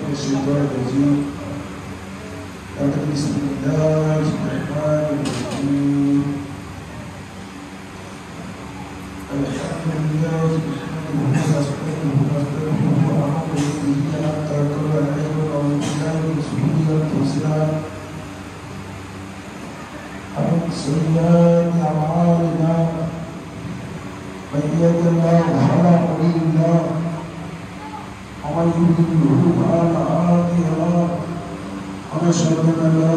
من الشيطان الرجيم بسم الله الرحمن الرحيم الحمد لله سبحانه ونعوذ به حتى كل العلم والإسلام سبحانه وتعالى عن سيئات أعمالنا من يهد الله فلا مضل له ومن يضلل فلا هادي له ونشهد أن لا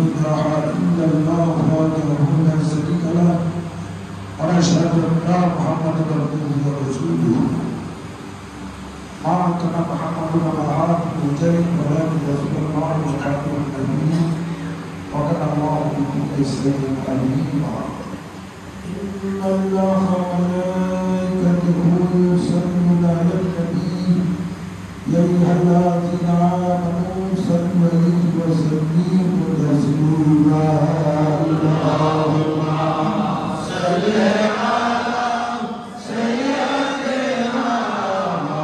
إله إلا الله وحده لا شريك له ونشهد أن محمدا عبده ورسوله ما كان محمد على عهد الجليل ولكن رسول الله وخاتم النبيين وكان الله بكل شيء عليما إن الله وملائكته يصلون على النبي يا أيها الذين آمنوا صلوا عليه وسلموا تسليما اللهم صل على سيدنا مولانا محمد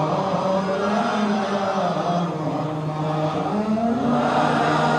وعلى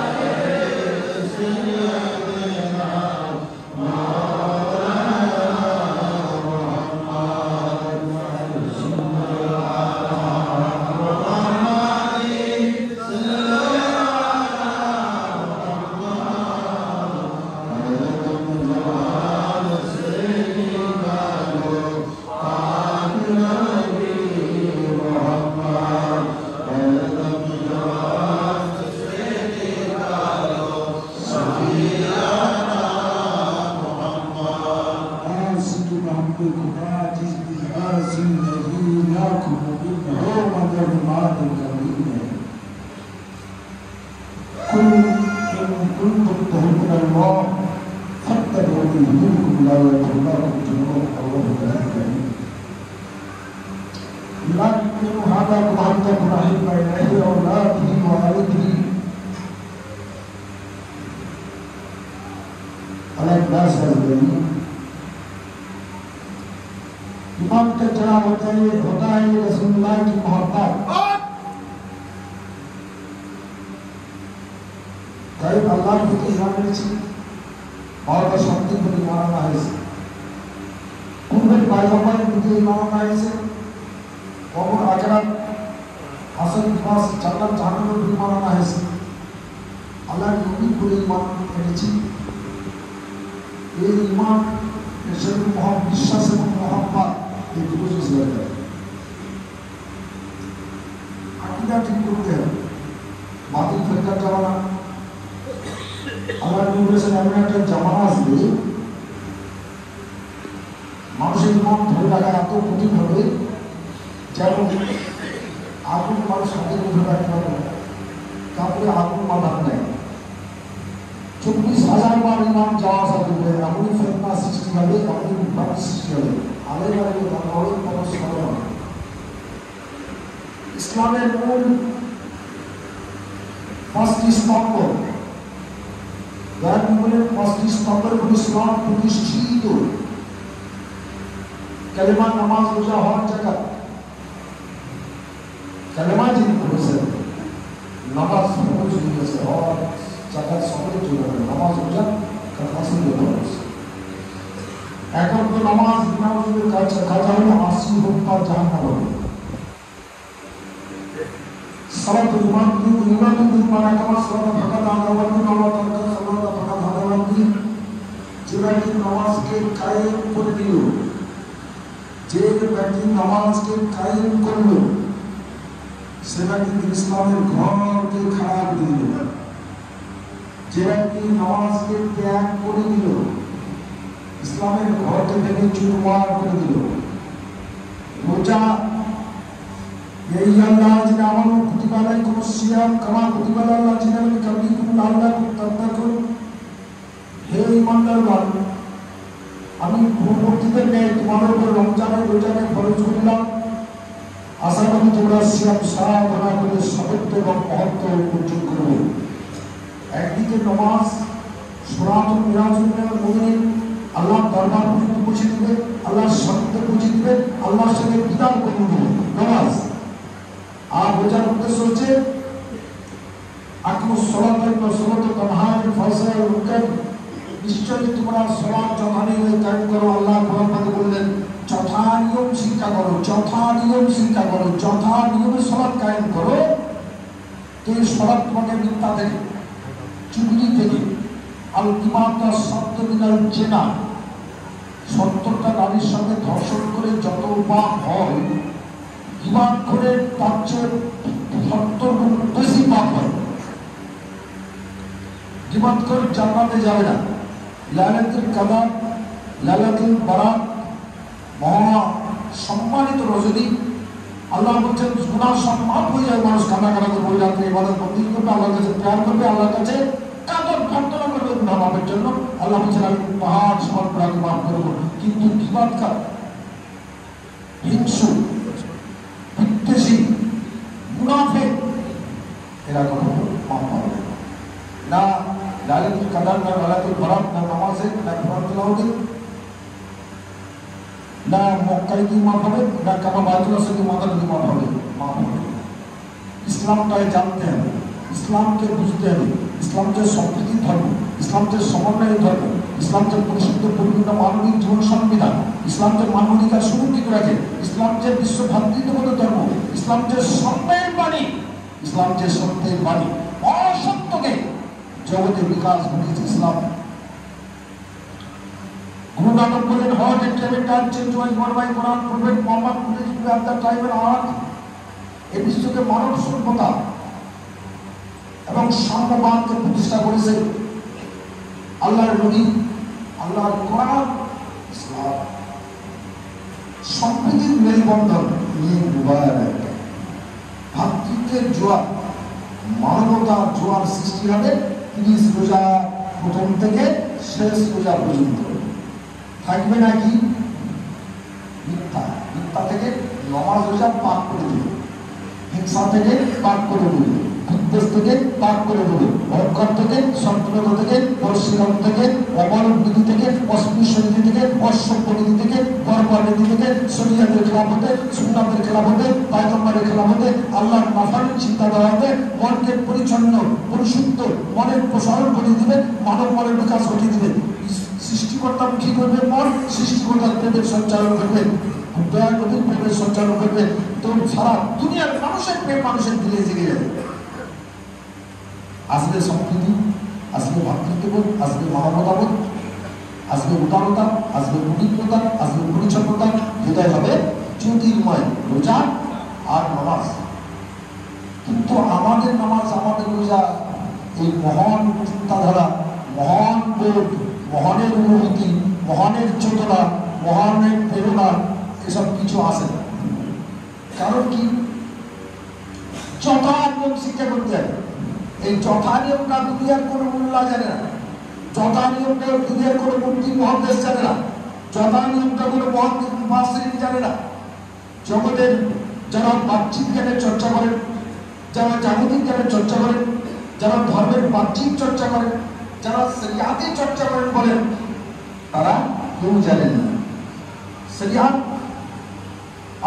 سيدنا مولانا इमाम का चला होता है रसूलुल्लाह की मोहब्बत তাই আল্লাহর প্রতি ইমান এনেছি মহব্বত শক্তির প্রতি ইমান আনা হয়েছে পূর্বের পয়গম্বরের প্রতি ইমান আনা হয়েছে কবর আখেরাত হাসন ফাস জান্নাত জাহান্নামের প্রতি ইমান আনা হয়েছে আল্লাহর নবীর প্রতি ইমান এনেছি এই ইমান এসব বিশ্বাস এবং মহব্বত এই দুটো জিনিস লাগে আকিদা ঠিক করতে হবে বাতিল ফেরকার জামানা আল্লাহ নবী বলেছেন এমন একটা জামানা আসবে মানুষের ইমান ধরে রাখা এত কঠিন হবে যেমন আগুন মানুষ হাতে ধরে রাখতে পারবে তারপরে আগুন মাথার নেয় 24,000 বার ইমান যাওয়া আসা করবে এমনই ফেতনা সৃষ্টি হবে এমনই বিভ্রান্তি সৃষ্টি হবে ইসলামের মূল পাঁচটি স্তম্ভ পাঁচটি স্তম্ভের উপর ইসলাম প্রতিষ্ঠিত কালেমা নামাজ রোজা হওয়ার জায়গা কালেমা যিনি করেছেন নামাজ ফরজ হয়ে গেছে হওয়ার জায়গা সকলে চলে যাবে নামাজ রোজা কাছে হয়েছে এখন তো নামাজ বিনামূল্যে কাজা হলো 80 হোক বা জাহান্নাম হবে সালাতুল ইমান কামা সালাত ফাকাত আনাওয়াতু নামাজ তারকা সালাত ফাকাত আনাওয়াতু যে নামাজকে কায়েম করে দিল যে ব্যক্তি নামাজকে কায়েম করলো সে ব্যক্তি ইসলামের ঘরকে খারাপ দিল যে ব্যক্তি নামাজকে ত্যাগ করে দিল ইসলামের ঘরকে ভেঙে চুরমার করে দিল রোজা এই আল্লাহ যিনি আমাদের কুতিবা আলাইকুম সিয়াম কামা কুতিবা আলাল লাযিনা মিন ক্বাবলিকুম লাআল্লাকুম তাত্তাকুন হে ঈমানদারগণ আমি পূর্ববর্তীদের ন্যায় তোমাদের উপর রমজানের রোজাকে ফরজ করলাম আশা করি তোমরা সিয়াম সাধনা করে সত্য এবং মহত্ব অর্জন করবে একদিকে নামাজ সনাতন মিরাজুল মুমিন আল্লাহ দরবার পর্যন্ত পৌঁছে দিবে আল্লাহর সামনে পৌঁছে দিবে আল্লাহর সঙ্গে বিধান করে দিবে নামাজ আর বোঝার উদ্দেশ্য হচ্ছে নিশ্চয়ই তোমরা সালাত যথানিয়মে কায়েম করো। আল্লাহ কোরআন পাকে বললেন যথানিয়ম শিক্ষা করো, যথানিয়ম শিক্ষা করো, যথানিয়মে সালাত কায়েম করো। তো এই সালাত তোমাকে মিথ্যা থেকে, চুগলি থেকে, আল ইমাতা শব্দ মিনাল জেনা, 70টা নারীর সঙ্গে ধর্ষণ করে যত পাপ হয়, ইমান করে তার চেয়ে 70 গুণ বেশি পাপ হয়। ইমান করে জান্নাতে যাবে না। লাইলাতুল কদর, লাইলাতুল বারাত, মহা সম্মানিত রজনী, আল্লাহ বলছেন গুনাহ সব মাফ হয়ে যায়। মানুষ কান্নাকাটা করে ওই রাত্রে ইবাদত বন্দি করবে, আল্লাহর কাছে প্রেয়ার করবে, আল্লাহর কাছে কাতর প্রার্থনা করবে গুনাহ মাফের জন্য। আল্লাহ বলছেন আমি পাহাড় সমান গুনাহ মাফ করবো। কিন্তু বিবাদকার, হিংসু, বিদ্বেষী, মুনাফিক এরা কখনো মাফ পাবে না। লাইলাতুল কদর না লাইলাতুল বারাত না নামাজে না কোরআন তেলাওয়াতে না মক্কায় কি মাফ হবে, না কাবা বাইতুল আসলে মাথা দিয়ে মাফ হবে, মাফ হবে। ইসলামটাকে জানতে হবে, ইসলামকে বুঝতে হবে। ইসলাম যে সম্প্রীতির ধর্ম, ইসলাম যে সমন্বয়ের ধর্ম, ইসলাম যে পরিশুদ্ধ পরিপূর্ণ মানবিক জীবন সংবিধান, ইসলাম যে মানবাধিকার সুরক্ষিত রাখে, ইসলাম যে বিশ্ব ভ্রাতৃত্ববোধের ধর্ম, ইসলাম যে সত্যের বাণী, ইসলাম যে সত্যের বাণী, অসত্যকে জগতে বিকাশ ঘটিয়েছে ইসলাম। গুরু নানক বলেন hot entertainment change was one by Quran prophet Muhammad preached at the time and hour. এই বিশ্বকে মানব সভ্যতা এবং সাম্যবাদকে প্রতিষ্ঠা করেছে আল্লাহর নবী, আল্লাহর কোরআন, ইসলাম। সম্প্রীতির মেলবন্ধন নিয়ে মুবারক ভাতৃত্বের জোয়ার, মানবতার জোয়ার সৃষ্টি হবে 30 রোজা প্রথম থেকে শেষ রোজা পর্যন্ত। থাকবে নাকি মিথ্যা, মিথ্যা থেকে নমাজ রোজা পাক করে দেবে, হিংসা থেকে পাক করে দেবে, বিদ্বেষ থেকে পাক করে দেবে, অহংকার থেকে, সম্পূর্ণতা থেকে, পরিশ্রম থেকে, অমানব নীতি থেকে, অস্পৃশ্য নীতি থেকে, অসভ্য নীতি থেকে, বর্বর নীতি থেকে, শরীয়তের খেলাফ হতে, সুন্নাতের খেলাফ হতে, পয়গম্বরের খেলাফ হতে, আল্লাহর নাফরমানি চিন্তাধারা হতে মনকে পরিচ্ছন্ন পরিশুদ্ধ মনের প্রসারণ করে দিবে, মানব মনের বিকাশ ঘটিয়ে দিবে। সৃষ্টিকর্তা কি করবে? মন সৃষ্টিকর্তার প্রেমের সঞ্চালন করবে, দয়া নবীর প্রেমের সঞ্চালন করবে। তো সারা দুনিয়ার মানুষের প্রেম মানুষের দিলে জেগে যাবে। আসবে সম্প্রীতি, আসবে ভাতৃত্ববোধ, আসবে মানবতাবোধ, আসবে উদারতা, আসবে পবিত্রতা, আসবে পরিচ্ছন্নতা। হৃদয় হবে জ্যোতির্ময়, রোজা আর নামাজ। কিন্তু আমাদের নামাজ, আমাদের রোজা, এই মহান চিন্তাধারা, মহান বোধ, মহানের অনুভূতি, মহানের চেতনা, মহানের প্রেরণা এসব কিছু আসে না। কারণ কি? যথা নিয়ম শিক্ষা করতে হবে। এই যথা নিয়মটা দুনিয়ার কোনো মূল্য জানে না, যথা নিয়মটা দুনিয়ার কোনো মূর্তি মহাদেশ জানে না, যথা নিয়মটা কোনো মহাশ্রেণী জানে না। জগতের যারা বাহ্যিক জ্ঞানের চর্চা করেন, যারা জাগতিক জ্ঞানের চর্চা করেন, যারা ধর্মের বাহ্যিক চর্চা করেন, যারা শরিয়াতের চর্চা করেন বলেন, তারা কেউ জানেন না। শরিয়াত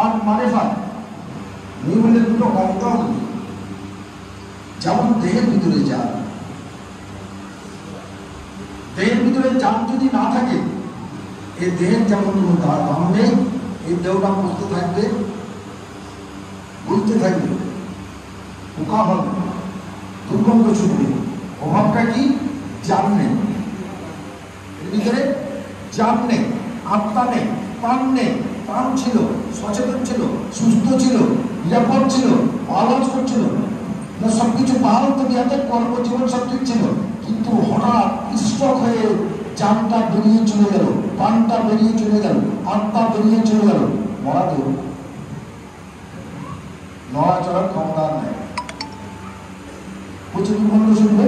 আর মারিফাত এই বলে দুটো অঙ্গ। যেমন দেহের ভিতরে যান, দেহের ভিতরে যান যদি না থাকে, এই দেহের যেমন কোনো দাম নেই, এই দেহটা বলতে থাকবে, বলতে থাকবে, পোকা হবে, দুর্গন্ধ ছুটবে। অভাবটা কি? জান নেই, এর ভিতরে জান নেই, আত্মা নেই, প্রাণ নেই। প্রাণ ছিল, সচেতন ছিল, সুস্থ ছিল, নিরাপদ ছিল, আওয়াজ করছিল, সবকিছু ভালো তবিয়াতে কর্মজীবন সব ঠিক ছিল। কিন্তু হঠাৎ স্ট্রোক হয়ে জানটা বেরিয়ে চলে গেল, প্রাণটা বেরিয়ে চলে গেল, আত্মা বেরিয়ে চলে গেল। মরা দেব, নড়াচড়ার ক্ষমতা নেই। প্রচুর বন্ধু শুনবে,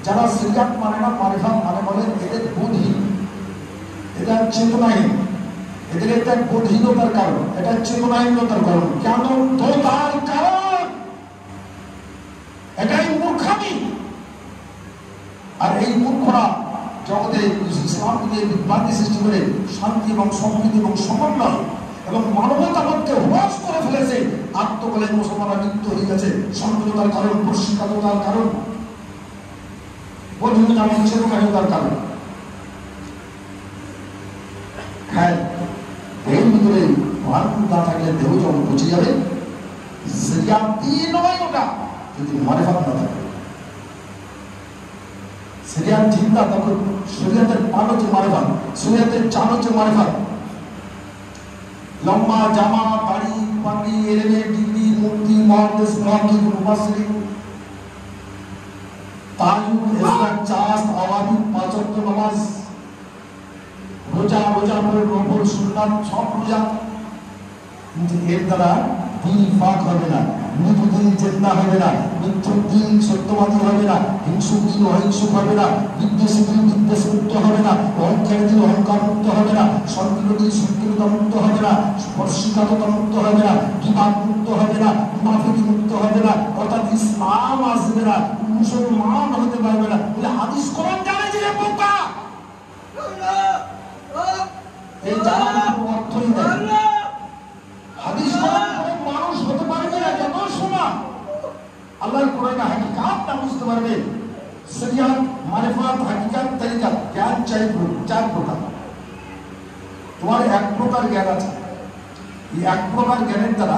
যারা শরিয়াত মানে না, মারিফাত মানে বলেন, এদের বোধহীন, এটা চেতনাহীন, এদের একটা বোধহীনতার কারণ, এটা চেতনাহীনতার কারণ। কেন? তো তার কারণ এটাই মূর্খামি। আর এই মূর্খরা জগতে ইসলাম দিয়ে বিভ্রান্তি সৃষ্টি করে শান্তি এবং সম্প্রীতি এবং সমন্বয় এবং মানবতাবোধকে হ্রাস করে ফেলেছে। আত্মকলে মুসলমানরা লিপ্ত হয়ে গেছে। সংকীর্ণতার কারণ, বর্ষিকাতার কারণ, বর্ধিতার কারণ। হ্যাঁ, এর ভিতরে প্রাণ না থাকলে দেহ যখন পচে যাবে। শরিয়াত দিয়ে নয় ওটা, যদি মারিফাত না থাকে। শরিয়াত চিন্তা তখন শরিয়াতের পান হচ্ছে মারিফাত, শরিয়াতের চান হচ্ছে মারিফাত। লম্বা জামা, বাড়ি, পাগড়ি, এলেমে, ডিগ্রি, মুক্তি, মহাদেশ, মহাকিম, মুফাসসিরিন, তাজুদ, ইসলাম, চাস্ত, আওয়াবিদ, পাঁচ ওয়াক্ত নামাজ, রোজা পরে নফল সুন্নাত, সব রোজা। কিন্তু এর দ্বারা দিন ফাঁক হবে না, মৃত্যু দিন চেতনা হবে না, মৃত্যুর দিন সত্যবাদী হবে না, হিংসুক দিন অহিংসুক হবে না, বিদ্বেষী দিন বিদ্বেষ মুক্ত হবে না, অহংকার দিন অহংকার মুক্ত হবে না, সংকীর্ণ দিন সংকীর্ণতা মুক্ত হবে না, স্পর্শিকাততা মুক্ত হবে না, বিবাদ মুক্ত হবে না, মুনাফিকি মুক্ত হবে না, অর্থাৎ ইসলাম আসবে না, মুসলমান হতে পারবে না। বলে হাদিস কোরআন জানে যে বোকা, এই জানার কোনো অর্থই নেই। হাদিস কোরআন মানুষ হতে পারবে না যত সময় আল্লাহর কোরআন হাকিকাত না বুঝতে পারবে। শরিয়াত, মারিফাত, হাকিকাত, তরিকা, জ্ঞান চার প্রকার। তোমার এক প্রকার জ্ঞান আছে। এই এক প্রকার জ্ঞানের দ্বারা,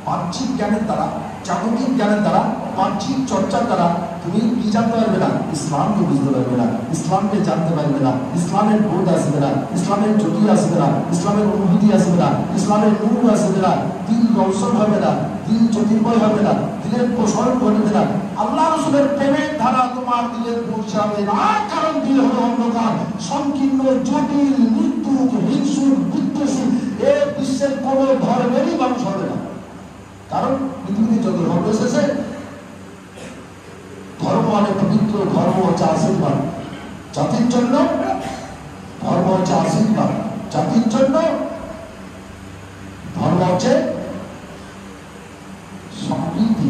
বাহ্যিক জ্ঞানের দ্বারা, জাগতিক জ্ঞানের দ্বারা, বাহ্যিক চর্চার দ্বারা তুমি কি জানতে পারবে না? ইসলামকে বুঝতে পারবে না, ইসলামকে জানতে পারবে না, ইসলামের বোধ আসবে না, ইসলামের জ্যোতি আসবে না, ইসলামের অনুভূতি আসবে না, ইসলামের নূর আসবে না, দিল রওশন হবে না, দিল জ্যোতির্ময় হবে না, দিলের প্রসারণ ঘটবে না, আল্লাহ রাসূলের প্রেমের ধারা তোমার দিলে পৌঁছাবে না। কারণ দিল হলো অন্ধকার, সংকীর্ণ, জটিল, মৃত্যুক, হিংসুক, বিদ্বেষী। এ বিশ্বের কোনো ধর্মেরই মানুষ হবে না। কারণ পৃথিবীতে যত ধর্ম এসেছে, ধর্ম মানে পবিত্র, ধর্ম হচ্ছে আশীর্বাদ জাতির জন্য, ধর্ম হচ্ছে আশীর্বাদ জাতির জন্য, ধর্ম হচ্ছে সম্প্রীতি।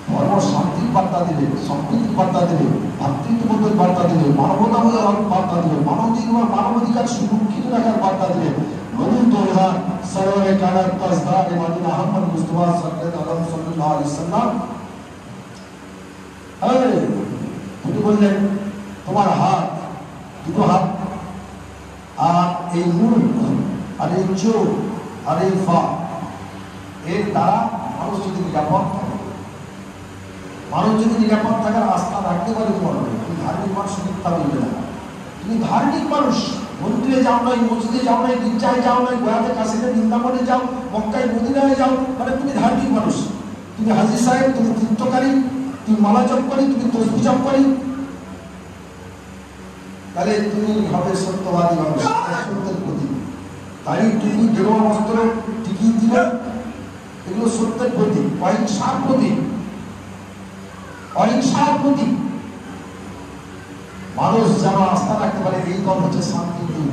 ধর্ম শান্তির বার্তা দিবে, সম্প্রীতির বার্তা দিবে, ভাতৃত্ববোধের বার্তা দিবে, মানবতাবোধের বার্তা দিবে, মানবাধিকার সুরক্ষিত রাখার বার্তা দিবে। নবীন দোহা সরওয়ারে কানাত তাজদার মাদিনা আহমদ মুস্তাফা সাল্লাল্লাহু আলাইহি ওয়াসাল্লাম তিনি বললেন, তোমার হাত, দুটো হাত, আর এই মুখ, আর এই চোখ, আর এই পা, এর দ্বারা মানুষ যদি নিরাপদ থাকে, মানুষ যদি নিরাপদ থাকার আস্থা রাখতে পারে, তোমার তুমি ধার্মিক মানুষ মিথ্যা বলবে না। তুমি ধার্মিক মানুষ, মন্দিরে যাও নাই, মসজিদে যাও নাই, গির্জায় যাও নাই, গোয়াতে, কাশীতে, বৃন্দাবনে যাও, মক্কায়, মদিনায় যাও, মানে তুমি ধার্মিক মানুষ। তুমি হাজী সাহেব, তুমি তীর্থকারী, তুমি মালা জপ করি, তুমি তসবিহ জপ করি, তাহলে তুমি হবে সত্যবাদী মানুষ, সত্যের প্রতীক। তাই তুমি গেরুয়া বস্ত্র, টিকি দিল, এগুলো সত্যের প্রতীক, অহিংসার প্রতীক, অহিংসার প্রতীক। মানুষ যেন আস্থা রাখতে পারে এই দল হচ্ছে শান্তি দূত,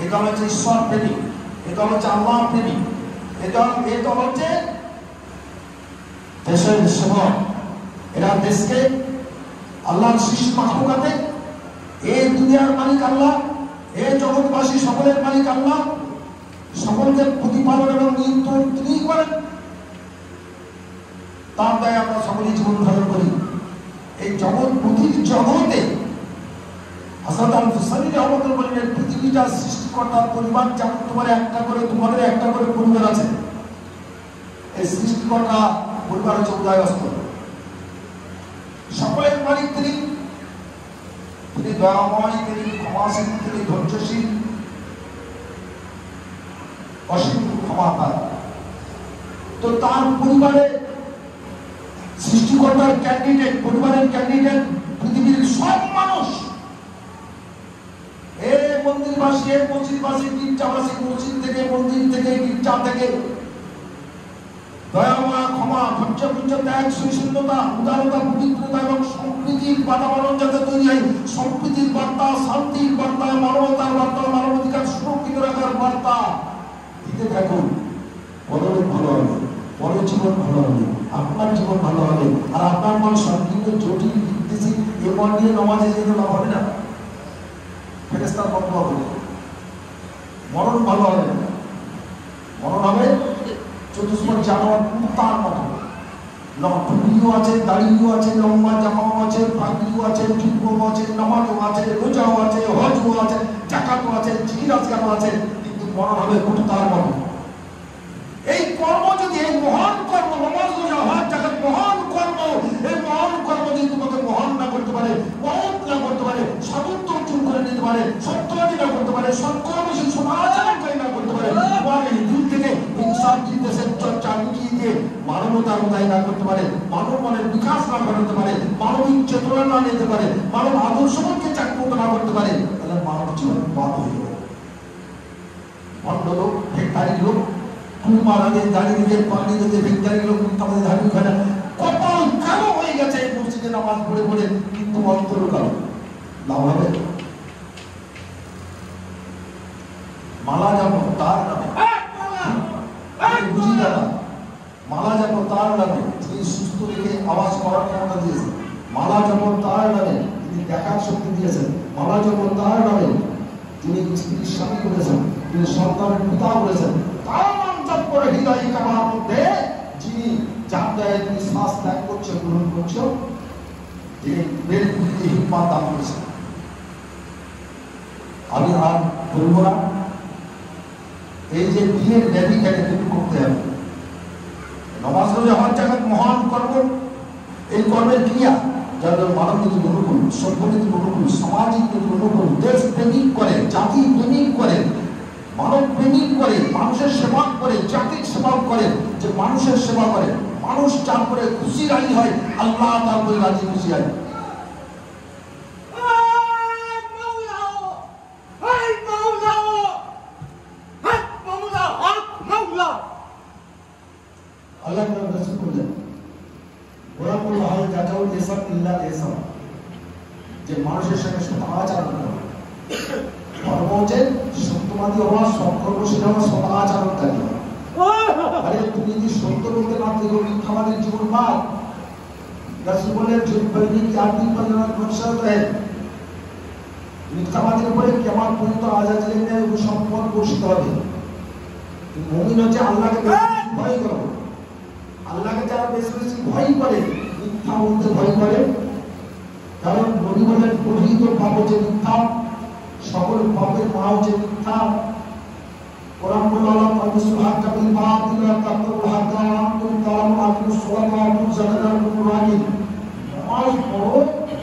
এই দল হচ্ছে ঈশ্বর প্রেমিক, এই দল হচ্ছে আল্লাহ প্রেমিক, এই দল হচ্ছে দেশের সেবক। এরা দেশকে আল্লাহর সৃষ্টি মাখলুকাতে, এই দুনিয়ার মালিক আল্লাহ, এই জগৎবাসী সকলের মালিক আল্লাহ, সকলকে প্রতিপালন এবং নিয়ন্ত্রণ তিনিই করেন। তার দায় আমরা সকলেই জীবন ধারণ করি। এই জগৎ, প্রতিটি জগতে হযরত আল-হুসাইনি রাহমাতুল্লাহ বলেন, পৃথিবীটা সৃষ্টিকর্তার পরিবার, যেমন তোমার একটা করে, তোমাদের একটা করে পরিবার আছে। এই সৃষ্টিকর্তা পরিবার হচ্ছে উদয়স্ত, সকলের মালিক তিনি, তিনি দয়াময়, তিনি ক্ষমাশীল, তিনি ধৈর্যশীল, অসীম ক্ষমাবান। তো তার পরিবারে সৃষ্টিকর্তার ক্যান্ডিডেট, পরিবারের ক্যান্ডিডেট পৃথিবীর সব মানুষ। এ মন্দিরবাসী, এ মসজিদবাসী, গির্জাবাসী, মসজিদ থেকে, মন্দির থেকে, গির্জা থেকে, দয়াময়, ক্ষমা, ধৈর্য, ত্যাগ, সহিষ্ণুতা, উদারতা, পবিত্রতা এবং সম্প্রীতির বাতাবরণ যাতে তৈরি হয়, সম্প্রীতির বার্তা, শান্তির বার্তা, মানবতার বার্তা, মানবাধিকার সুরক্ষিত রাখার বার্তা দিতে থাকুন। পরলোক ভালো হবে, পরের জীবন ভালো হবে, আপনার জীবন ভালো হবে। আর আপনার মন সংকীর্ণ, জটিল, বিদ্বেষী এ মন নিয়ে নমাজে যেতে লাভ হবে না, ফেরেশতার বন্ধ হবে, মরণ ভালো হবে, মরণ হবে চতুষ্পদ জানোয়ার কুত্তার মতো। টুপিও আছে, দাড়িও আছে, লম্বা জামাও আছে, পাগড়িও আছে, টুপিও আছে, নামাজও আছে, রোজাও আছে, হজও আছে, জাকাতও আছে, জিকিরাজগারও আছে, কিন্তু মরণ হবে কুত্তার মতো। এই কর্ম যদি, এই মহান কর্ম, নামাজ রোজা হজ জাকাত মহান কর্ম, এই মহান কর্ম যদি তোমাকে মহান না করতে পারে, মহৎ না করতে পারে, সদুত্ব অর্জন করে নিতে পারে, সত্যবাদী না করতে পারে, সৎকর্মশীল সমাজকারী না করতে পারে, তোমার এই দিল থেকে ইনসাফ দেশের চর্চা লুকিয়ে দিয়ে মানবতার উদয় না করতে পারে, মানব মনের বিকাশ না করতে পারে, মানবিক চেতনা না নিতে পারে, মানব আদর্শকে চাকমুক্ত না করতে পারে, তাহলে মানব জীবন বাদ হয়ে যাবে। ভণ্ড লোক, ভিক্ষারী লোক, কুমারাদের দাঁড়িয়ে দিয়ে পানি দিতে ভিক্ষারী লোক, আমাদের ধার্মিক হয় না, কপাল কালো হয়ে গেছে এই মসজিদে নামাজ পড়ে পড়ে, কিন্তু অন্তর কালো। লাভ হবে? মালা যাবো তার নামে, বুঝি দাদা, মালা যাবো তার নামে, যিনি সুস্থ রেখে আওয়াজ করার ক্ষমতা দিয়েছেন, মালা যাবো তার নামে, তিনি দেখার শক্তি দিয়েছেন, মালা যাবো তার নামে, তিনি স্ত্রীর স্বামী করেছেন, তিনি সন্তানের পিতা করেছেন, তার নাম জপ করে হৃদয় কামার মধ্যে যিনি জানদায় তিনি শ্বাস ত্যাগ করছে, গ্রহণ করছে, যিনি বের বুদ্ধিতে হিম্মত দান করেছেন। আমি আর বলব না, এই যে বিয়ের ন্যাভিটাকে দূর করতে হবে। নামাজ রোজা হজ জাকাত মহান কর্ম, এই কর্মের ক্রিয়া যারা মানব নীতির অনুকূল, সভ্য নীতির অনুকূল, সামাজিক নীতির অনুকূল, দেশ প্রেমিক করে, জাতি প্রেমিক করে, মানব প্রেমিক করে, মানুষের সেবা করে, জাতির সেবা করে, যে মানুষের সেবা করে, মানুষ যার করে খুশি রাজি হয়, আল্লাহ তার করে রাজি খুশি হয়। আল্লাহ রাসূল বলেন, ওয়াকুল হাল জাজাউ লিসান ইল্লা লিসান, যে মানুষের সঙ্গে সদাচার করতে হবে। ধর্ম হচ্ছে সত্যবাদী হওয়া, সৎকর্মশীল হওয়া, সদাচারণ থাকতে হবে। আরে তুমি যদি সত্য বলতে না থাকো, মিথ্যাবাদীর জীবন বাদ। রাসূল বলেন, যে বলনি কি আপনি পরিণত মনসাদ হয়, মিথ্যাবাদীর উপরে কিয়ামত পর্যন্ত আযাবের ন্যায় সম্পদ বর্ষিত হবে। মুমিন হচ্ছে আল্লাহকে ভয় করো, আল্লাহকে যারা বেশি বেশি ভয় করে, মিথ্যা বলতে ভয় করে, কারণ নবী বলেন প্রকৃত পাপ হচ্ছে মিথ্যা, সকল পাপের মা হচ্ছে মিথ্যা। কোরআন বলে আল্লাহ তাআলা কাবিল বাতিল তাকবুল হাদা আনতুম তাআলামু আকিমুস সালাতা ওয়া আতুজ যাকাতা ওয়া কুনু রাকিব। নামাজ পড়ো,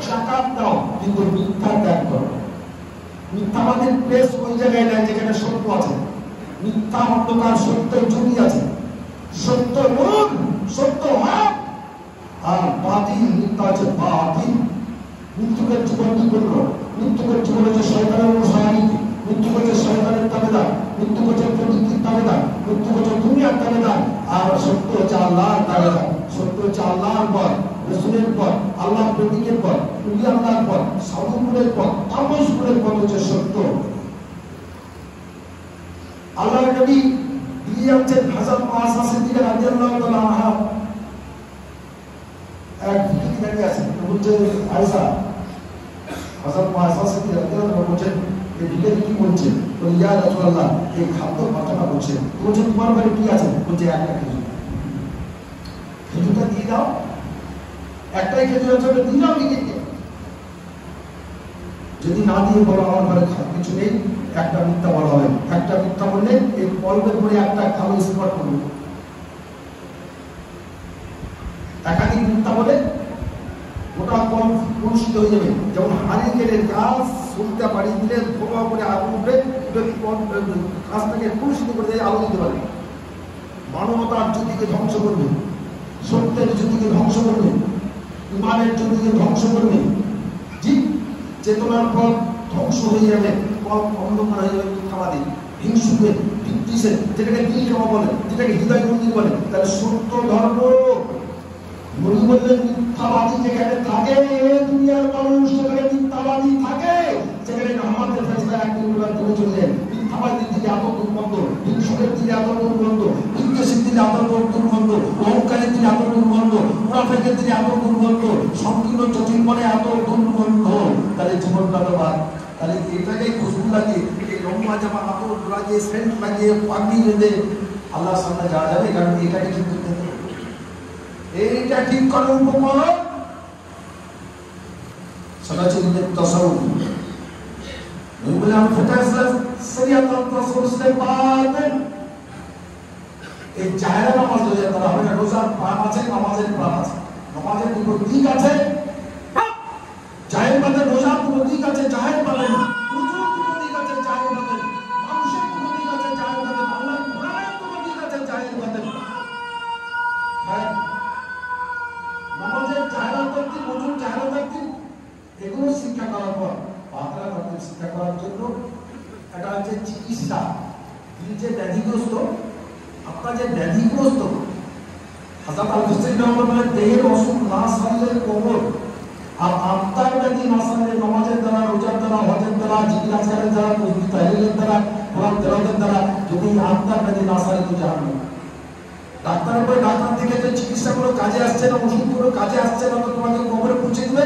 যাকাত দাও, কিন্তু মিথ্যা ত্যাগ করো। মিথ্যাবাদীর প্লেস ওই জায়গায় নাই যেখানে সত্য আছে। মিথ্যা অন্ধকার, সত্যের জ্যোতি আছে। সত্য নূর, সত্য হক, আর বাতিল মিথ্যা আছে বাতিল। মৃত্যুকের জীবন কি করলো? মৃত্যুকের জীবন হচ্ছে শয়তানের অনুসারী, মৃত্যু হচ্ছে শয়তানের তাবেদার, মৃত্যু হচ্ছে প্রযুক্তির তাবেদার, মৃত্যু হচ্ছে দুনিয়ার তাবেদার, আর সত্য হচ্ছে আল্লাহর তাবেদার। সত্য হচ্ছে আল্লাহর পথ, রাসূলের পথ, আল্লাহর প্রতীকের পথ, উলি আল্লাহর পথ, সাধুগুণের পথ, তাপসগুণের পথ হচ্ছে সত্য। আল্লাহর নবী দিয়ে আছেন হযরত আয়েশা সিদ্দিকা রাদিয়াল্লাহু তাআলা আনহা, এক ভিখারি দাঁড়িয়ে আছেন, বলছে আয়েশা, হযরত আয়েশা সিদ্দিকা রাদিয়াল্লাহু তাআলা বলছেন, এই ভিখারি কি বলছে? বলে, ইয়া রাসূলুল্লাহ, এই খাদ্য কথাটা বলছে। বলছে, তোমার ঘরে কি আছে? বলছে, একটা খেজুর। খেজুরটা দিয়ে দাও, একটাই খেজুর আছে, ওটা দিয়ে দাও ভিখারিকে। যদি না দিয়ে বলো আমার ঘরে কিছু নেই, একটা মিথ্যা বলা হবে। একটা মিথ্যা বললে এই কলবের পরে একটা কালো স্পট করবে। একাধিক মিথ্যা বলে ওটা কল কলুষিত হয়ে যাবে। যেমন হারিকেনের গাছ সলতে বাড়ি দিলে ধোঁয়া করে আগুন উঠবে, গাছটাকে কলুষিত করে দিয়ে আলো দিতে পারে। মানবতার জ্যোতিকে ধ্বংস করবে, সত্যের জ্যোতিকে ধ্বংস করবে, ইমানের জ্যোতিকে ধ্বংস করবে। জি, চেতনার পথ ধ্বংস হয়ে যাবে, পথ অন্ধকার হয়ে যাবে। মিথ্যাবাদী, হিংসুকের, বিদ্বেষের, যেটাকে নীলকামা বলে, যেটাকে হৃদয় মন্দির বলে, তাহলে সত্য ধর্ম। নবী বললেন, মিথ্যাবাদী যেখানে থাকে, দুনিয়ার মানুষ যেখানে মিথ্যাবাদী থাকে, সেখানে রহমতের ফেরেশতা এক কিলোমিটার দূরে চলে যায়। মিথ্যাবাদীর দিকে এত দুর্গন্ধ, হিংসুকের দিকে এত দুর্গন্ধ, বিদ্বেষের দিকে এত দুর্গন্ধ, অহংকারের দিকে এত দুর্গন্ধ, মুনাফিকের দিকে এত দুর্গন্ধ, সংকীর্ণ জটিল মনে এত দুর্গন্ধ, তাহলে জীবনটা তো বাদ। তাহলে এটাকেই খুশবু লাগিয়ে, এই লম্বা জামা কাপড় লাগিয়ে, সেন্ট লাগিয়ে, পাগড়ি বেঁধে আল্লাহর সামনে যাওয়া যাবে, কারণ এটাকে ঠিক করতে হবে। এইটা ঠিক করার উপকরণ সেটা হচ্ছে তাসাউফ। নবী বলেন ফাতাসাফ শরিয়াতুল তাসাউফে বাতেন। এই জাহেরা নামাজ হয়ে যায় তারা হবে না। রোজার প্রাণ আছে, নামাজের প্রাণ আছে। নামাজের দুটো দিক আছে, জাহের বাতেন। রোজার দুটো দিক আছে, জাহের বাতেন। উজুর দুটো দিক আছে, জাহের বাতেন। মানুষের দুটো দিক আছে, জাহের বাতেন। আল্লাহর কোরআনের দুটো দিক আছে, জাহের বাতেন। হ্যাঁ, নামাজের জাহেরাতের দিক, উজুর জাহেরাতের দিক, এগুলো শিক্ষা করার পর বাতরা করতে শিক্ষা করার জন্য এটা হচ্ছে চিকিৎসা। যে ব্যাধিগ্রস্ত, আপনার যে ব্যাধিগ্রস্ত, হযরত আল-হুসাইন রাহমাতুল্লাহ দেহের অসুখ না সারলে কবর, আর আত্মার ব্যাধি না সারলে নামাজের দ্বারা, রোজার দ্বারা, হজের দ্বারা, জিকির আজকারের দ্বারা, তাসবিহ তাহলিলের দ্বারা, কোরআন তেলাওয়াতের দ্বারা যদি আত্মার ব্যাধি না সারে তো জাহান্নাম। ডাক্তারের পরে ডাক্তার থেকে যে চিকিৎসাগুলো কাজে আসছে না, ওষুধগুলো কাজে আসছে না, তো তোমাকে কবরে পৌঁছে দেবে।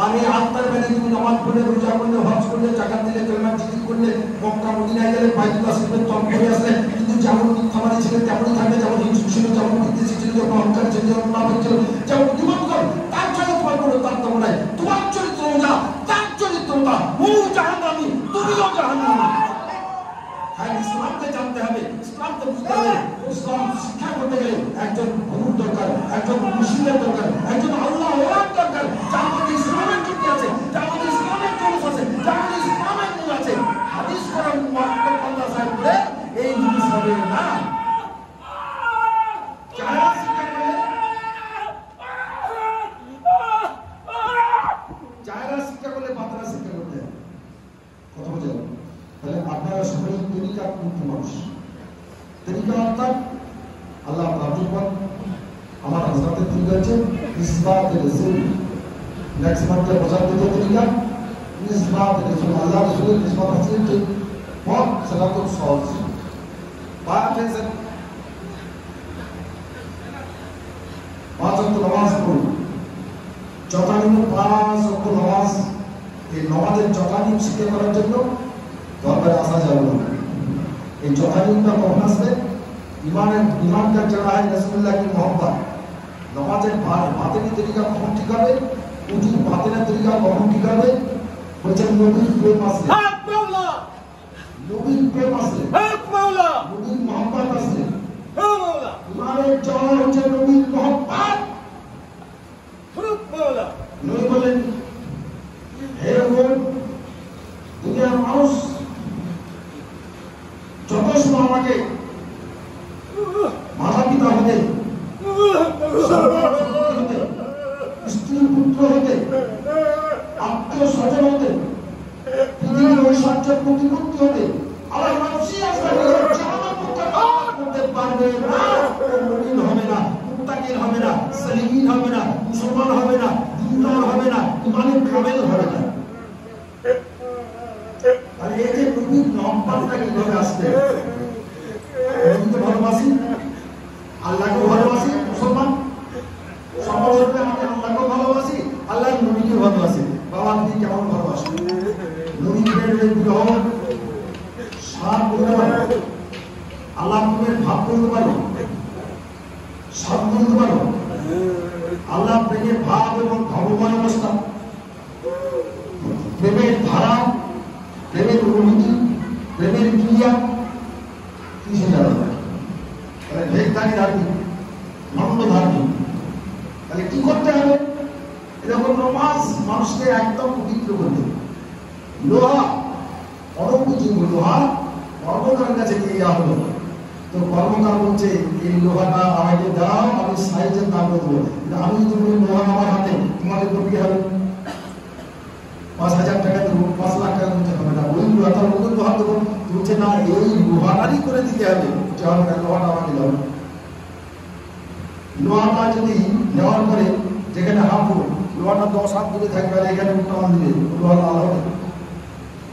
আর এই আত্মার ব্যাধি তুমি নামাজ পড়লে, রোজা করলে, হজ করলে, জাকাত দিলে, কালেমা জিকির করলে, মক্কা মদিনায় গেলে, বাইতুল্লাহ শরীফের তপ করে আসলে, কিন্তু যেমন মিথ্যাবাদী ছিলেন তেমনই থাকবে, যেমন হিংসুক ছিল, যেমন বিদ্বেষী ছিল, যেমন অহংকার ছিল, যেমন মুনাফিক ছিল, যেমন দিবাকর, তার জন্য তোমার কোনো তারতম্য নাই। তোমার চরিত্র ওটা, তার চরিত্র ওটা। ও জাহান্নামী, তুমিও জাহান্নামী। হ্যাঁ, ইসলামকে জানতে হবে, ইসলামকে বুঝতে হবে। ইসলাম শিক্ষা করতে গেলে একজন গুরুর দরকার, একজন মুসলিমের দরকার, একজন আল্লাহ ওয়ার দরকার, যার মধ্যে ইসলামের জ্যোতি আছে, যার মধ্যে ইসলামের জোশ আছে, যার মধ্যে ইসলামের নূর আছে। হাদিস করার মাদ্রাসা সাহেব বলে এই জিনিস হবে না। যারা শিক্ষা করলে, যারা শিক্ষা করলে বাতরা শিক্ষা করতে হবে। কথা বোঝা গেল? তাহলে আপনারা সবাই তরিকা মুক্ত মানুষ। তরিকা অর্থাৎ আল্লাহ প্রাপ্তিপদ। আমার হযরতের তরিকা হচ্ছে ইসবাত রাসূল। ম্যাক্সিমাম যে বোঝাতে যে তরিকা ইসবাত রাসূল, আল্লাহ রাসূলের ইসবাত আছে যে পথ, সেটা খুব সহজ। পাঁচ ওয়াক্ত নামাজ পড়ুন, যথানিয়ম 5 ওয়াক্ত নামাজ। এই নামাজের যথানিয়ম শিক্ষা করার জন্য দরকার আসা যাবে না। এই যথানিয়মটা কখন আসবে? ইমানটা যারা হয় রাসূলুল্লাহ কি মোহাম্মদ, নামাজের বাতিনি তরিকা কখন ঠিক হবে, উজুর বাতিনের তরিকা কখন ঠিক হবে? বলছেন নবীর প্রেম আসলে, নবীর প্রেম আসলে, নবীর মোহাম্মদ আসলে। ইমানের জওয়ান হচ্ছে নবীর মোহাম্মদ। নবী বলেন, হে দুনিয়ার মানুষ যত সময় আমাকে মাতা পিতা হতে, স্ত্রী পুত্র হতে, আত্মীয় স্বজন হতে, পৃথিবীর ঐশ্বর্যের প্রতিপত্তি হতে আমার মানুষই আসবে করতে পারবে না। মুমিন হবে না, মুত্তাকিন হবে না, সালিহিন হবে না, মুসলমান হবে না, দিনদার হবে না, ইমানের কামেল হবে না। আর এই যে নবীর মোহাম্মদটা কিভাবে আসবে? নবীকে ভালোবাসি, আল্লাহকে ভালোবাসি, মুসলমান সর্বপ্রথমে আমি আল্লাহকে ভালোবাসি, আল্লাহর নবীকে ভালোবাসি। বাবা আপনি কেমন ভালোবাসেন? নবীর বিরহ সার বলতে পারো, আল্লাহ প্রেমের ভাব বলতে পারো, সব বলতে পারো। আল্লাহ প্রেমের ভাব এবং ভগবান অবস্থা, প্রেমের ধারা, প্রেমের অনুভূতি, প্রেমের ক্রিয়া কি সেটা ভেদধারী ধার্মিক, নন্দ ধার্মিক। তাহলে কি করতে হবে? এরকম নামাজ মানুষকে একদম পবিত্র করতে। লোহা অনুপযোগী, লোহা কর্মকার কাছে নিয়ে যাওয়া হলো, তো কর্মকার বলছে এই লোহাটা আমাকে দাও, আমি সাইজের দাম দেবো। আমি যদি লোহা আমার হাতে, তোমাকে করতে হবে 5,000 টাকা দেবো, 5 লাখ টাকা দিতে হবে না। ওই লোহাটা নতুন লোহা দেবো, বলছে না এই লোহাটারই করে দিতে হবে, লোহাটা আমাকে দাও। লোহাটা যদি নেওয়ার পরে যেখানে হাঁপো, লোহাটা 10 হাত দূরে থাকবে, আর এখানে টান দিলে লোহাটা আলাদা হবে,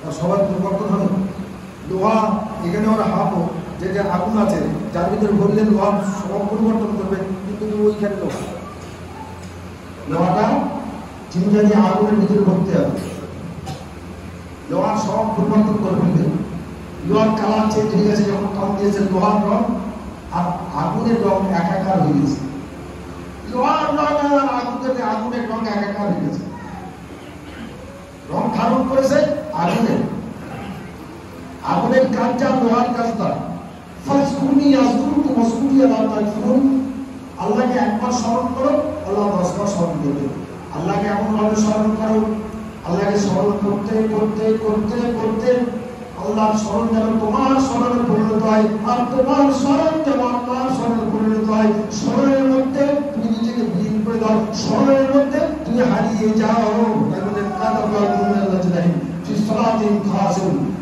আর সবার পরিবর্তন হবে। লোহা এখানে ওরা হাঁপো, যে আগুন আছে যার ভিতরে ভরলে লোহা সব পরিবর্তন করবে, কিন্তু ওইখানে লোহাটা চিন্তা দিয়ে আগুনের ভিতরে ভরতে হবে, লোহা সব পরিবর্তন করে ফেলবে। লোহার কালার চেঞ্জ হয়ে গেছে, যখন রং দিয়েছে লোহার রং আর আগুনের রং একাকার হয়ে গেছে। লোহার রং আর আগুনের রং একাকার হয়ে গেছে। রং ধারণ করেছে আগুনের কাজটা লোহার কাজটা। ফাজকুরনি আযকুরকুম ওয়াশকুরু আলা তাকফুরুন। আল্লাহকে একবার স্মরণ করো, আল্লাহ 10 বার স্মরণ করবে। আল্লাহকে এমন ভাবে স্মরণ করো, আল্লাহকে স্মরণ করতে করতে করতে করতে আল্লাহর স্মরণ যেন তোমার স্মরণে পরিণত হয়, আর তোমার স্মরণ যেন আল্লাহর স্মরণে পরিণত হয়। স্মরণের মধ্যে তুমি নিজেকে বিলীন করে দাও, স্মরণের মধ্যে তুমি হারিয়ে যাও।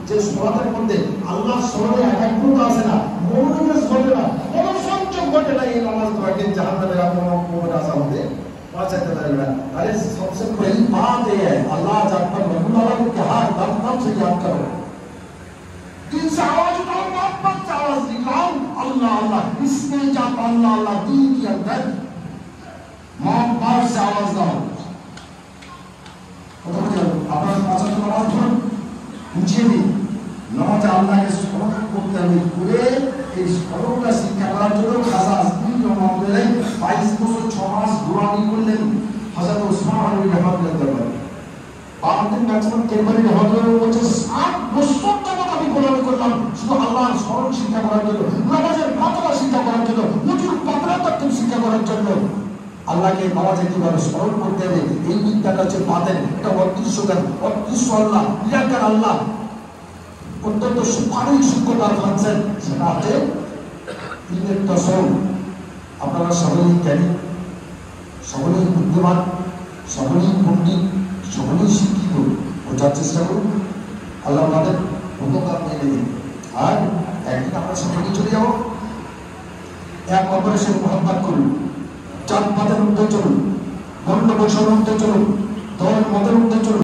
যে সলাতের মধ্যে আল্লাহর স্মরণে একাগ্রতা আসে না, মনোনিবেশ ঘটে না, মনোসংযোগ ঘটে না, এই নামাজ তোমাকে জাহান্নামের আগুনে আসা হবে বাঁচাতে পারবে না। अरे सबसे बड़ी बात ये है, अल्लाह जब तक रहमत के हाथ दम से याद करो, दिल से आवाज उठाओ, मोहब्बत से आवाज निकालो, अल्लाह अल्लाह, इसमें जाता अल्लाह अल्लाह दिल के अंदर मोहब्बत से आवाज दो। আপনার পাঁচটা নামাজ ধরুন, বুঝিয়ে দিন নামাজে আল্লাহকে স্মরণ করতে হবে। করে এই স্মরণটা শিক্ষা করার জন্য খাজা আজমির রহমাতুল্লাহ 22 বছর 6 মাস গোলামি করলেন হযরত ওসমান গনি রহমাতুল্লাহ দরবারে। বারদিন ম্যাক্সিমাম কেরবানি রহমাতুল্লাহ বলছে 60 বছর যাবত আমি গোলামি করলাম শুধু আল্লাহর স্মরণ শিক্ষা করার জন্য, নামাজের মাত্রা শিক্ষা করার জন্য, উজুর পাতলা তত্ত্ব শিক্ষা করার জন্য। আল্লাহকে নামাজে কিভাবে স্মরণ করতে হবে এই বিদ্যাটা হচ্ছে বাতেন, এটা অদৃশ্য জ্ঞান, অদৃশ্য আল্লাহ, নিরাকার আল্লাহ, অত্যন্ত সুপারি সূক্ষ্মতার ফাংশন, সেটা হচ্ছে ইলমের তাসাউফ। আপনারা সকলেই জ্ঞানী, সকলেই বুদ্ধিমান, সকলেই পণ্ডিত, সকলেই শিক্ষিত, বোঝার চেষ্টা করুন। আল্লাহ আমাদের উপকার মেনে দিন। আর একদিন আমরা সকলেই চলে যাবো, এক অপারেশন মহব্বত করুন, চাঁদ পাতের উঠতে চলুন, গন্ড বৈষণ উঠতে চলুন, দল মতের উঠতে চলুন।